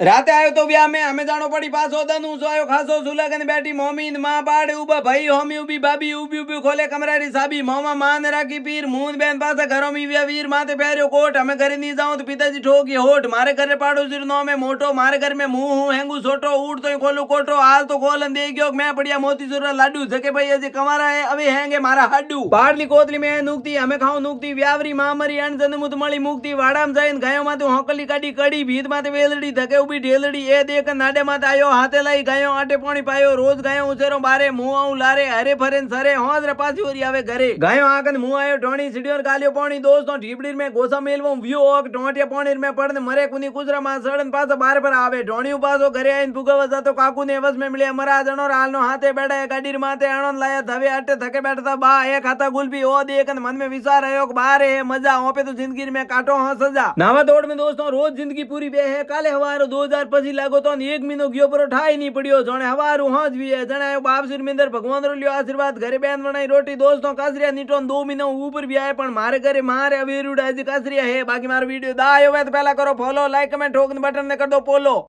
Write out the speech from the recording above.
राते आयो तो ब्याह में हमें जानो पड़ी पास होता नू सो आयो खासो सुलगन बैठी मोमीन माँ बाड़ उबा भाई होमी उबी भाभी उबी उबी खोले कमरा री साबी मोमा मान राखी पीर मून बहन पास घरों में व्या वीर माथे पैरियो कोट हमें घर नहीं जाऊं तो पिताजी ठोकी होट मारे घर पाड़ो सिर नो में मोटो मारे घर में मुंह हूं हैंगू छोटो उठ तो खोलू कोटो आज तो खोलन दे गयो मैं बढ़िया मोती सुरा लाडू जके भाई अजे कमारा है अवे हैंगे मारा हाडू पाड़ली कोतली में नुकती हमें खाऊं नुकती व्यावरी मां मरी अण जन्मुत मળી मुक्ति वाड़ाम जाइन गायो माथे होकली काडी कड़ी भीत माथे वेलड़ी धके उबी ढेलड़ी ए देख नाडे माथे आयो हाथे लाई गायो आटे पानी पायो रोज गायो उचेरो बारे मुंह आऊं लारे हरे फरेन सरे होज रे पासी ओरी आवे घरे गायो आकन मुंह आयो ढोणी सीढ़ियों गालियो पानी दोस्तों ठीबड़ी में गोसा मेलवो व्यू ओक टोटिया पानी में पड़न मरे कुनी कुजरा मा सड़न पास बार पर आवे ढोणी पासो घरे आइन पुगवा जातो काकू ने वस में मिले मरा जणो हालनो हाथे बैठा है गाडी माथे आणन लाया धवे आटे थके बैठता बा एक खाता गुलबी ओ देखन मन में विचार आयो बारे है मजा ओपे तो जिंदगी में काटो हाँ सजा नावा दौड़ में दोस्तों रोज जिंदगी पूरी बे है काले हवारो 2000 पछी लागो तो एक महीनो गयो पर ठाई नहीं पड़ियो जणे हवारू हाज भी है जणे बाप सिरमिंदर भगवान रो लियो आशीर्वाद घरे बेन बनाई रोटी दोस्तों कासरिया नीटोन 2 महीनो ऊपर भी आए पण मारे घरे मारे अवेरुड़ा जी कासरिया है बाकी मारो वीडियो दा आयो है तो पहला करो फॉलो लाइक कमेंट ठोकन बटन ने कर दो पोलो।